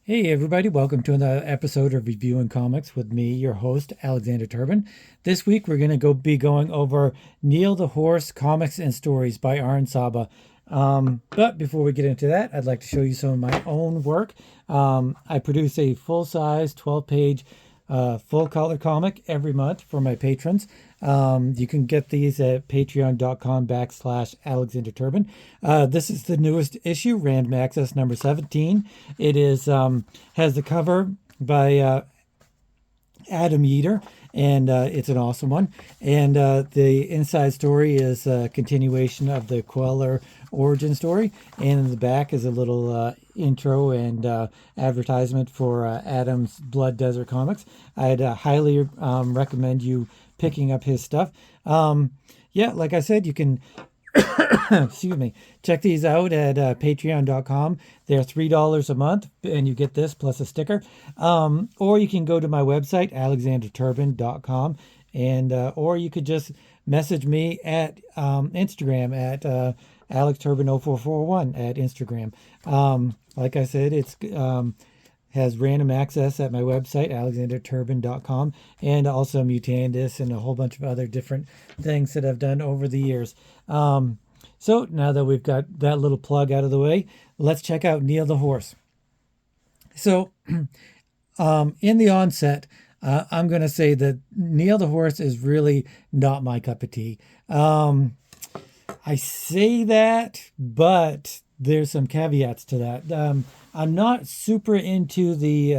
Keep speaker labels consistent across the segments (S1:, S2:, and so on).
S1: Hey everybody, welcome to another episode of Reviewing Comics with me, your host, Alexander Turbin. This week we're going to be going over Neil the Horse Comics and Stories by Arn Saba. But before we get into that, I'd like to show you some of my own work. I produce a full-size 12-page full-color comic every month for my patrons. You can get these at patreon.com/Alexander Turbin. This is the newest issue, Random Access number 17. It is has the cover by Adam Yeater, and it's an awesome one. And the inside story is a continuation of the Queller origin story, and in the back is a little intro and advertisement for Adam's Blood Desert Comics. I'd highly recommend you picking up his stuff. Yeah, like I said, you can excuse me, check these out at patreon.com. They're $3 a month and you get this plus a sticker. Or you can go to my website, alexanderturbin.com, and or you could just message me at Instagram at alexturbin0441 at Instagram. Like I said, it's has random access at my website, alexanderturbin.com, and also Mutandis and a whole bunch of other different things that I've done over the years. So now that we've got that little plug out of the way, let's check out Neil the Horse. So in the onset, I'm going to say that Neil the Horse is really not my cup of tea. I say that, but there's some caveats to that. I'm not super into the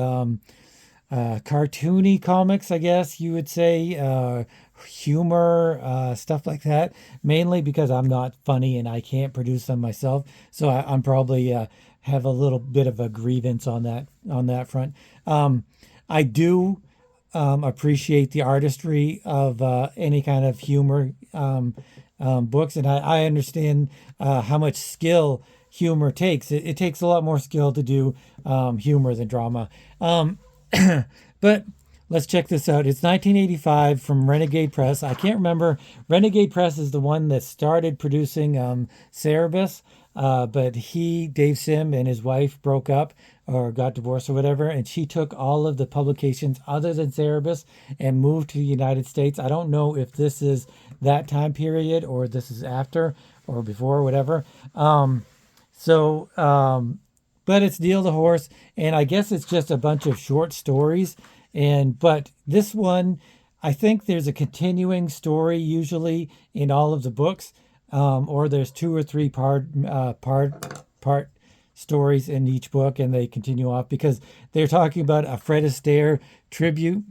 S1: cartoony comics, I guess you would say, humor, stuff like that, mainly because I'm not funny and I can't produce them myself. So I'm probably have a little bit of a grievance on that front. I do appreciate the artistry of any kind of humor books, and I understand how much skill humor takes. It takes a lot more skill to do humor than drama. But let's check this out. It's 1985 from Renegade Press. I can't remember. Renegade Press is the one that started producing Cerebus, but Dave Sim, and his wife broke up or got divorced or whatever, and she took all of the publications other than Cerebus and moved to the United States. I don't know if this is that time period or this is after or before or whatever. But it's Neil the Horse, and I guess it's just a bunch of short stories. But this one, I think there's a continuing story usually in all of the books, or there's two or three part stories in each book, and they continue off because they're talking about a Fred Astaire tribute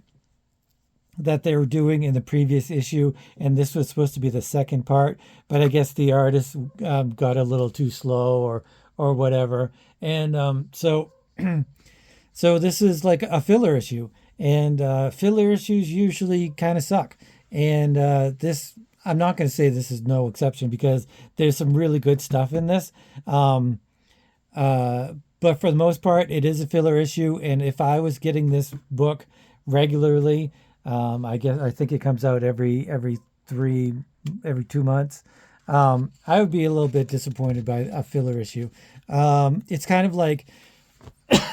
S1: that they were doing in the previous issue, and this was supposed to be the second part, but I guess the artist got a little too slow or whatever, and so so this is like a filler issue, and filler issues usually kind of suck, and this, I'm not going to say this is no exception because there's some really good stuff in this, but for the most part it is a filler issue, and if I was getting this book regularly, I think it comes out every 2 months. I would be a little bit disappointed by a filler issue. It's kind of like,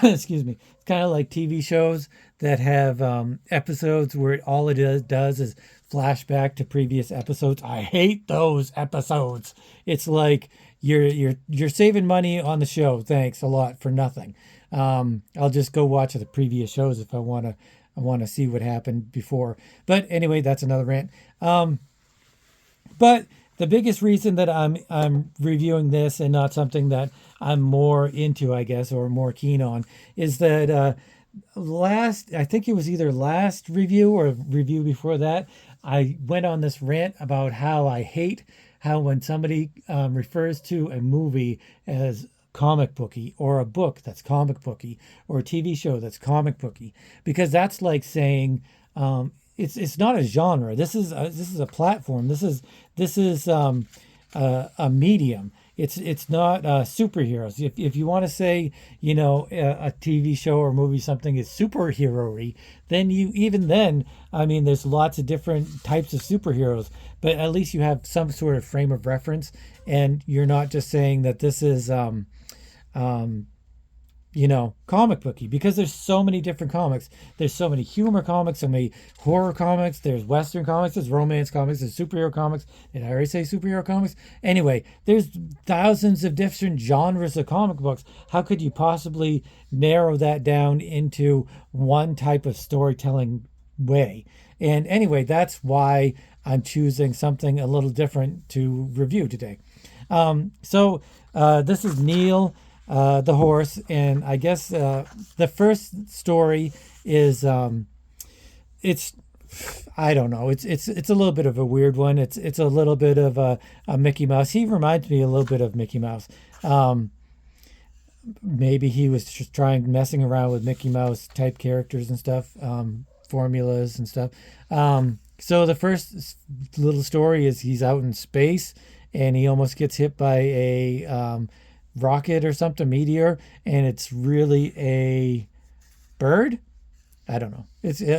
S1: excuse me, it's kind of like TV shows that have episodes where all it does is flashback to previous episodes. I hate those episodes. It's like you're saving money on the show. Thanks a lot for nothing. I'll just go watch the previous shows if I want to see what happened before. But anyway, that's another rant. But the biggest reason that I'm reviewing this and not something that I'm more into, I guess, or more keen on, is that I think it was either last review or review before that, I went on this rant about how I hate how when somebody refers to a movie as comic booky, or a book that's comic booky, or a TV show that's comic booky, because that's like saying it's not a genre. This is a platform. This is a medium. It's not superheroes. If you want to say, a TV show or movie something is superhero-y, then I mean, there's lots of different types of superheroes, but at least you have some sort of frame of reference, and you're not just saying that this is comic booky because there's so many different comics. There's so many humor comics, so many horror comics, there's Western comics, there's romance comics, there's superhero comics. Did I already say superhero comics? Anyway, there's thousands of different genres of comic books. How could you possibly narrow that down into one type of storytelling way? And anyway, that's why I'm choosing something a little different to review today. This is Neil the horse, and I guess the first story is it's I don't know. It's a little bit of a weird one. It's a little bit of a Mickey Mouse. He reminds me a little bit of Mickey Mouse. Um, Maybe he was just messing around with Mickey Mouse type characters and stuff, formulas and stuff. So the first little story is he's out in space and he almost gets hit by a rocket or something, meteor, and it's really a bird. I don't know.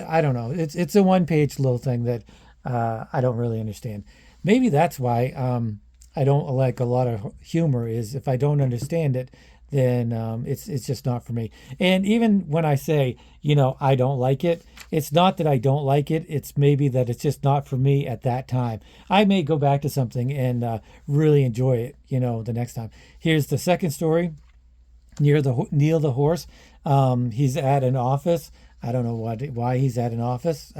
S1: I don't know. It's a one page little thing that I don't really understand. Maybe that's why I don't like a lot of humor. Is if I don't understand it, then it's just not for me. And even when I say I don't like it, it's not that I don't like it. It's maybe that it's just not for me at that time. I may go back to something and really enjoy it. The next time. Here's the second story. Neil the horse. He's at an office. I don't know why he's at an office.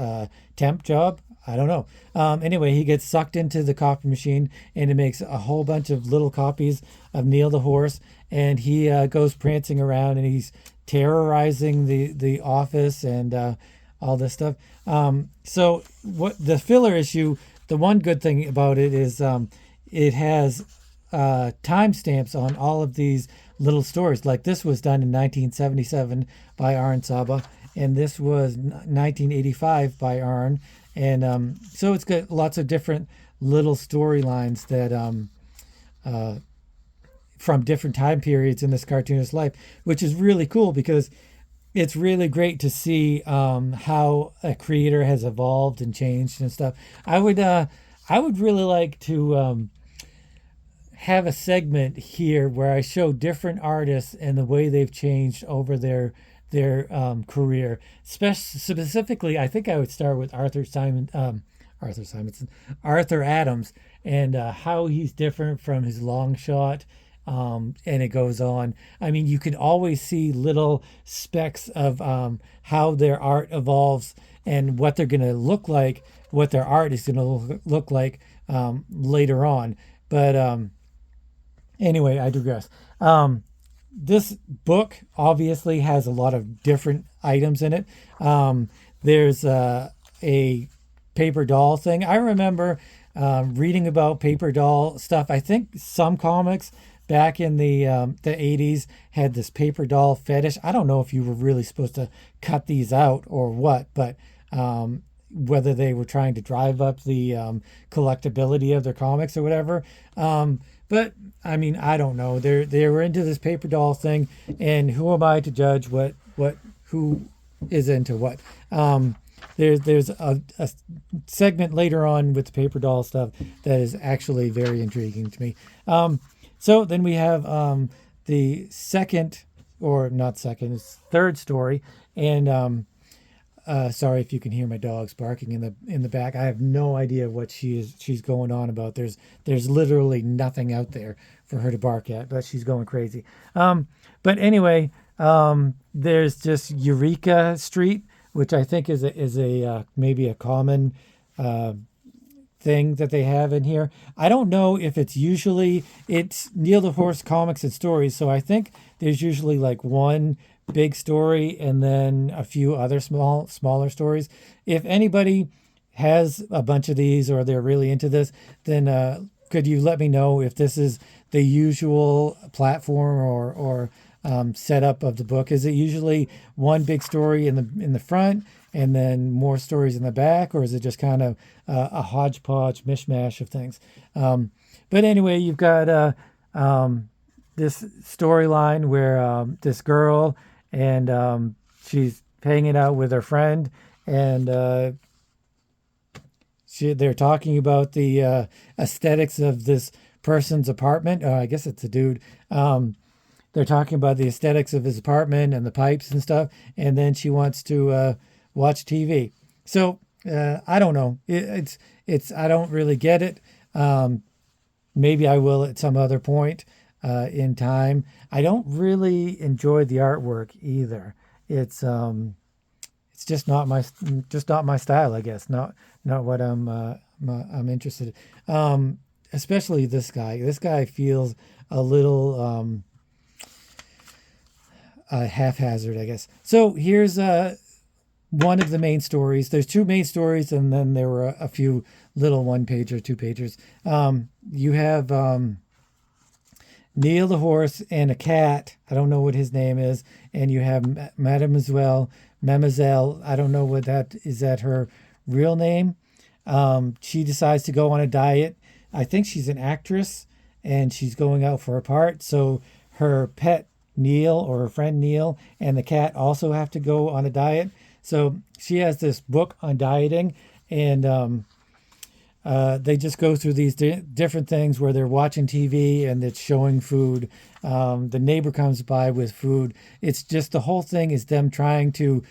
S1: Temp job. I don't know. Anyway, he gets sucked into the copy machine, and it makes a whole bunch of little copies of Neil the horse, and he goes prancing around, and he's terrorizing the office and all this stuff. So what the filler issue? The one good thing about it is it has timestamps on all of these little stories. Like this was done in 1977 by Arn Saba, and this was 1985 by Arn. And so it's got lots of different little storylines that from different time periods in this cartoonist's life, which is really cool because it's really great to see how a creator has evolved and changed and stuff. I would really like to have a segment here where I show different artists and the way they've changed over their career. Specifically, I think I would start with Arthur Adams, and how he's different from his long shot. And it goes on. I mean, you can always see little specks of how their art evolves and what they're going to look like, what their art is going to look like later on. But anyway, I digress. This book obviously has a lot of different items in it. There's a paper doll thing. I remember reading about paper doll stuff. I think some comics back in the 80s had this paper doll fetish. I don't know if you were really supposed to cut these out or what, but whether they were trying to drive up the collectability of their comics or whatever. But I mean, I don't know. They were into this paper doll thing, and who am I to judge who is into what? There's a segment later on with the paper doll stuff that is actually very intriguing to me. So then we have the second, or not second, it's third story, and sorry if you can hear my dogs barking in the back. I have no idea what she's going on about. There's literally nothing out there for her to bark at, but she's going crazy. But anyway, there's just Eureka Street, which I think is a maybe a common thing that they have in here. I don't know if it's Neil the Horse comics and stories, so I think there's usually like one big story and then a few other smaller stories. If anybody has a bunch of these or they're really into this, then could you let me know if this is the usual platform or setup of the book? Is it usually one big story in the front and then more stories in the back, or is it just kind of a hodgepodge mishmash of things? But anyway, you've got this storyline where this girl and she's hanging out with her friend, and they're talking about the aesthetics of this person's apartment. I guess it's a dude. they're talking about the aesthetics of his apartment and the pipes and stuff, and then she wants to watch TV. So I don't know. It's I don't really get it. Um, Maybe I will at some other point in time. I don't really enjoy the artwork either. It's um, it's just not my style, I guess. Not what I'm interested in. Especially this guy. This guy feels a little haphazard, I guess. So here's one of the main stories. There's two main stories, and then there were a few little one page or two pagers. You have Neil the horse and a cat. I don't know what his name is. And you have Mademoiselle, Mademoiselle. I don't know what that is. That her real name? She decides to go on a diet. I think she's an actress, and she's going out for a part. So her pet Neil, or her friend Neil, and the cat also have to go on a diet. So she has this book on dieting, and they just go through these different things where they're watching TV and it's showing food. The neighbor comes by with food. It's just the whole thing is them trying to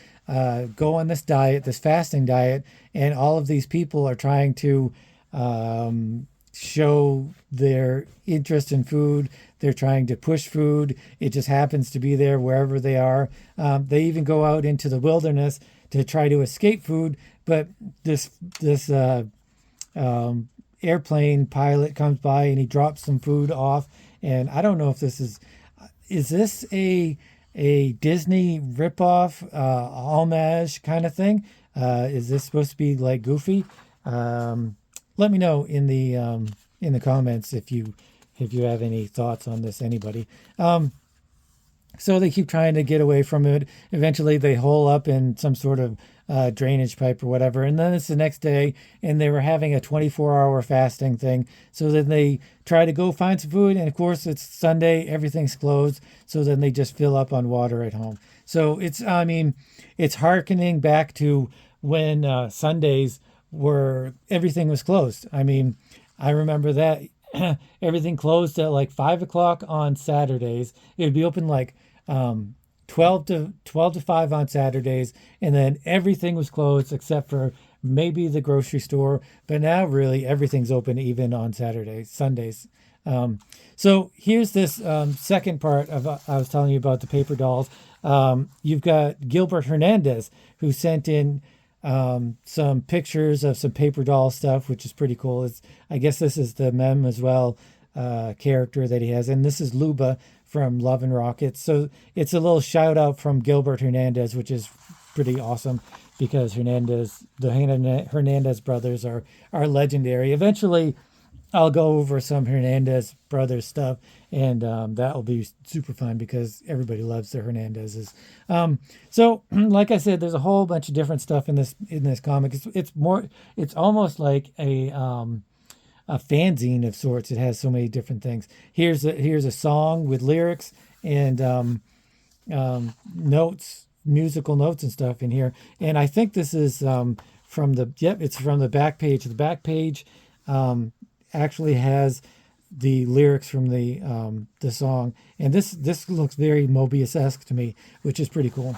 S1: go on this diet, this fasting diet, and all of these people are trying to show their interest in food. They're trying to push food. It just happens to be there wherever they are. They even go out into the wilderness to try to escape food, but this airplane pilot comes by and he drops some food off. And I don't know if is this a Disney ripoff, homage kind of thing? Is this supposed to be like Goofy? Let me know in the comments if you have any thoughts on this, anybody. So they keep trying to get away from it. Eventually, they hole up in some sort of drainage pipe or whatever. And then it's the next day, and they were having a 24-hour fasting thing. So then they try to go find some food. And of course, it's Sunday, everything's closed. So then they just fill up on water at home. So I mean, it's hearkening back to when Sundays were, everything was closed. I mean, I remember that everything closed at like 5 o'clock on Saturdays. It would be open like 12 to 5 on Saturdays, and then everything was closed except for maybe the grocery store. But now really everything's open even on Saturdays, Sundays. So here's this second part of I was telling you about the paper dolls. You've got Gilbert Hernandez, who sent in some pictures of some paper doll stuff, which is pretty cool. I guess this is the Mem as well character that he has, and this is Luba from Love and Rockets. So it's a little shout out from Gilbert Hernandez, which is pretty awesome because the Hernandez brothers are legendary. Eventually, I'll go over some Hernandez brothers stuff, and that will be super fun because everybody loves the Hernandezes. So, like I said, there's a whole bunch of different stuff in this comic. It's almost like a fanzine of sorts. It has so many different things. Here's a song with lyrics and notes, musical notes and stuff in here. And I think this is it's from the back page. The back page actually has the lyrics from the song, and this looks very Mobius-esque to me, which is pretty cool.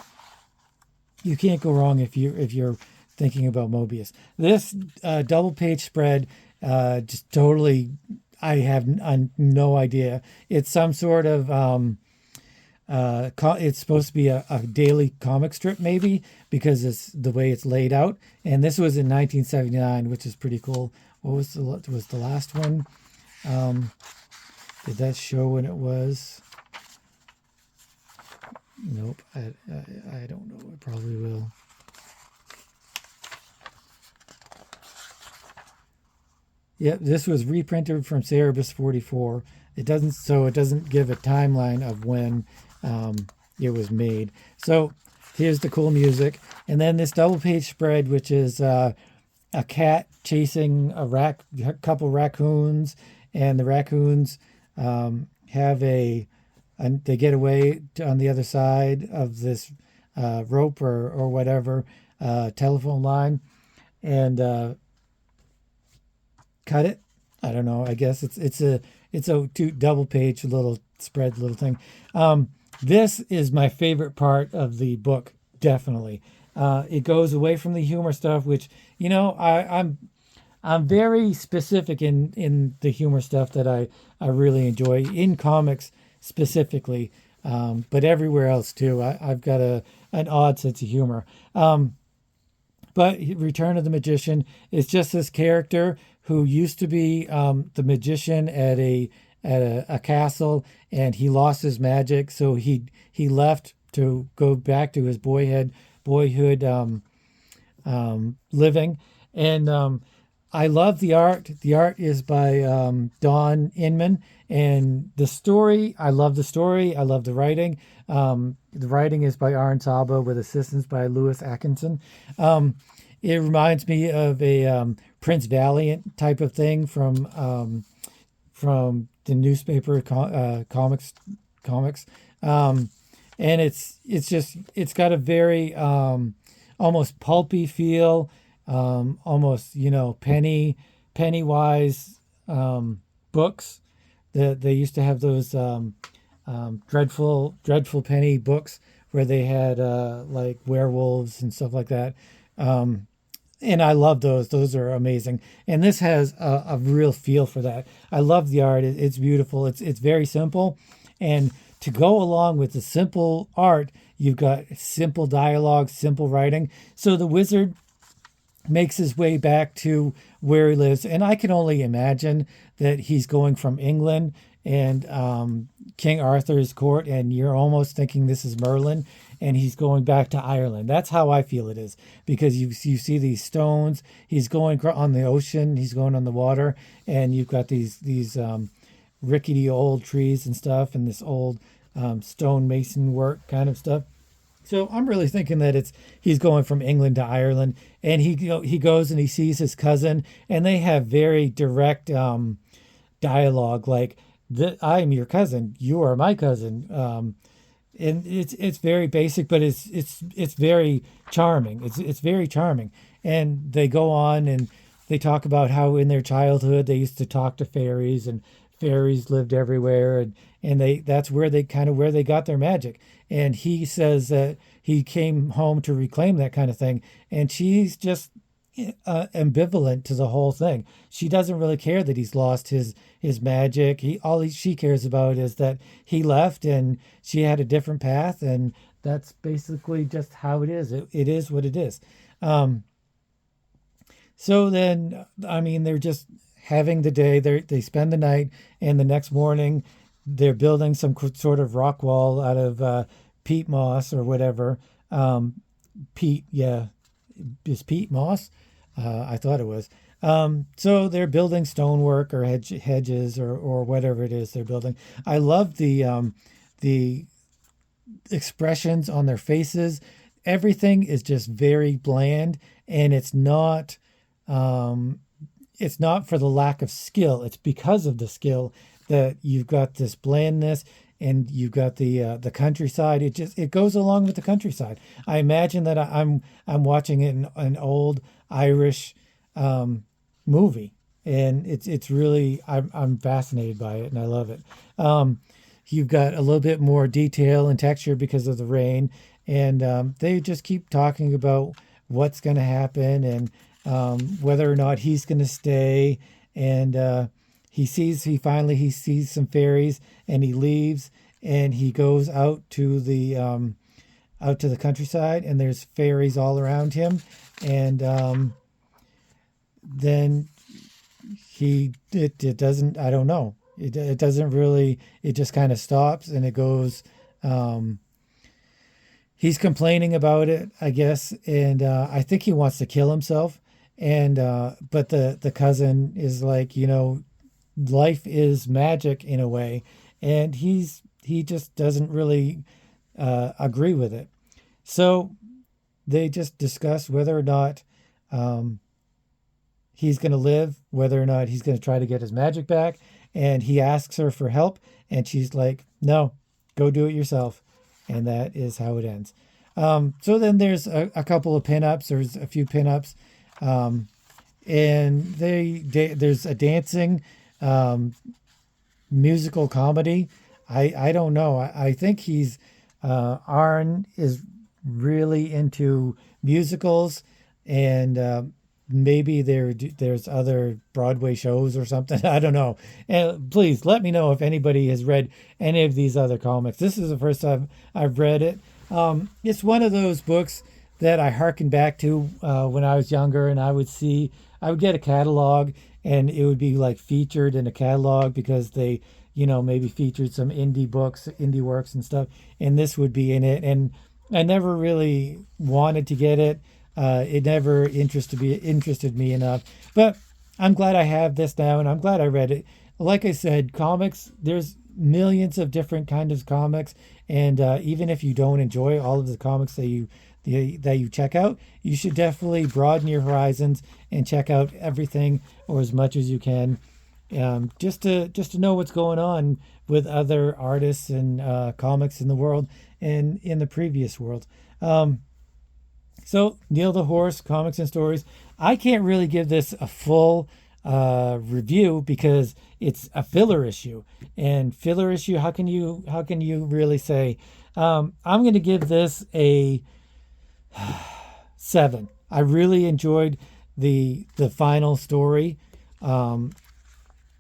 S1: You can't go wrong if you're thinking about Mobius. This double page spread just totally, I have no idea. It's some sort of it's supposed to be a daily comic strip, maybe, because it's the way it's laid out. And this was in 1979, which is pretty cool. What was the last one? Did that show when it was? Nope. I don't know. It probably will. Yep, this was reprinted from Cerebus 44. It doesn't give a timeline of when it was made. So here's the cool music, and then this double page spread, which is a cat chasing a couple raccoons, and the raccoons have they get away on the other side of this rope or whatever telephone line, and cut it. I don't know. I guess it's a double page little spread little thing. This is my favorite part of the book, definitely. It goes away from the humor stuff, which I'm very specific in the humor stuff that I really enjoy in comics specifically, but everywhere else too. I've got an odd sense of humor. But Return of the Magician is just this character who used to be the magician at a castle, and he lost his magic, so he left to go back to his boyhood living, and I love the art. The art is by Don Inman, and the story. I love the story. I love the writing. The writing is by Aaron Saba with assistance by Louis Atkinson. It reminds me of a Prince Valiant type of thing from the newspaper comics, and it's got a very almost pulpy feel, almost Pennywise books. They used to have those dreadful penny books where they had like werewolves and stuff like that. And I love those. Those are amazing. And this has a real feel for that. I love the art. It's beautiful. It's very simple. And to go along with the simple art, you've got simple dialogue, simple writing. So the wizard makes his way back to where he lives. And I can only imagine that he's going from England and King Arthur's court, and you're almost thinking this is Merlin, and he's going back to Ireland. That's how I feel it is, because you see these stones. He's going on the ocean. He's going on the water, and you've got these rickety old trees and stuff, and this old stone mason work kind of stuff. So I'm really thinking that he's going from England to Ireland, and he goes and he sees his cousin, and they have very direct dialogue, like, I'm your cousin, you are my cousin, and it's very basic, but it's very charming. It's very charming, and they go on and they talk about how in their childhood they used to talk to fairies, and fairies lived everywhere, and that's where they got their magic. And he says that he came home to reclaim that kind of thing, and she's just ambivalent to the whole thing. She doesn't really care that he's lost his magic. She cares about is that he left and she had a different path, and that's basically just how it is. It is what it is. So then, I mean, they're just having the day. They spend the night, and the next morning they're building some sort of rock wall out of peat moss or whatever. Peat, yeah, is peat moss? I thought it was. So they're building stonework or hedges or whatever it is they're building. I love the expressions on their faces. Everything is just very bland, and it's not for the lack of skill. It's because of the skill that you've got this blandness, and you've got the countryside. It goes along with the countryside. I imagine that I'm watching an old Irish movie, and it's really I'm fascinated by it, and I love it. You've got a little bit more detail and texture because of the rain, and they just keep talking about what's going to happen, and whether or not he's going to stay. And he finally sees some fairies, and he leaves, and he goes out to the countryside, and there's fairies all around him. And then it doesn't, I don't know, it doesn't really, it just kind of stops, and it goes. He's complaining about it, I guess, and I think he wants to kill himself. And but the cousin is like, life is magic in a way, and he just doesn't really agree with it. So they just discuss whether or not he's going to live, whether or not he's going to try to get his magic back. And he asks her for help, and she's like, no, go do it yourself. And that is how it ends. So then there's a couple of pinups. There's a few pinups. And there's a dancing musical comedy. I don't know. I think he's Arn is really into musicals, and maybe there's other Broadway shows or something. I don't know. And please let me know if anybody has read any of these other comics. This is the first time I've read it. It's one of those books that I harken back to when I was younger, and I would get a catalog, and it would be like featured in a catalog because they, maybe featured some indie books, indie works and stuff, and this would be in it. And I never really wanted to get it. It never interested me enough. But I'm glad I have this now, and I'm glad I read it. Like I said, comics. There's millions of different kinds of comics, and even if you don't enjoy all of the comics that you check out, you should definitely broaden your horizons and check out everything or as much as you can, just to know what's going on with other artists and comics in the world and in the previous world. Um, so Neil the Horse, comics and stories. I can't really give this a full review because it's a filler issue, and filler issue. How can you really say? I'm going to give this a 7. I really enjoyed the final story um,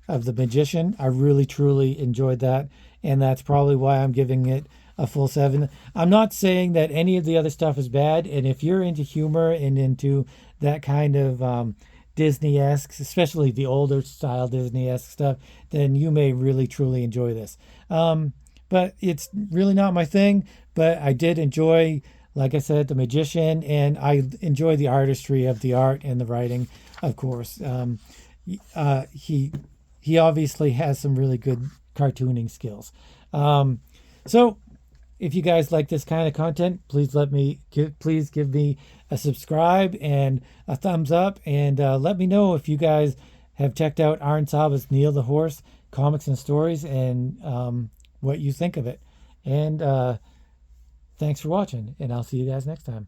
S1: of the magician. I really truly enjoyed that, and that's probably why I'm giving it a full 7. I'm not saying that any of the other stuff is bad, and if you're into humor and into that kind of Disney-esque, especially the older style Disney-esque stuff, then you may really truly enjoy this. But it's really not my thing. But I did enjoy, like I said, the magician, and I enjoy the artistry of the art and the writing, of course. He obviously has some really good cartooning skills. So if you guys like this kind of content, please give me a subscribe and a thumbs up, and let me know if you guys have checked out Arn Saba's Neil the Horse comics and stories, and what you think of it. And thanks for watching, and I'll see you guys next time.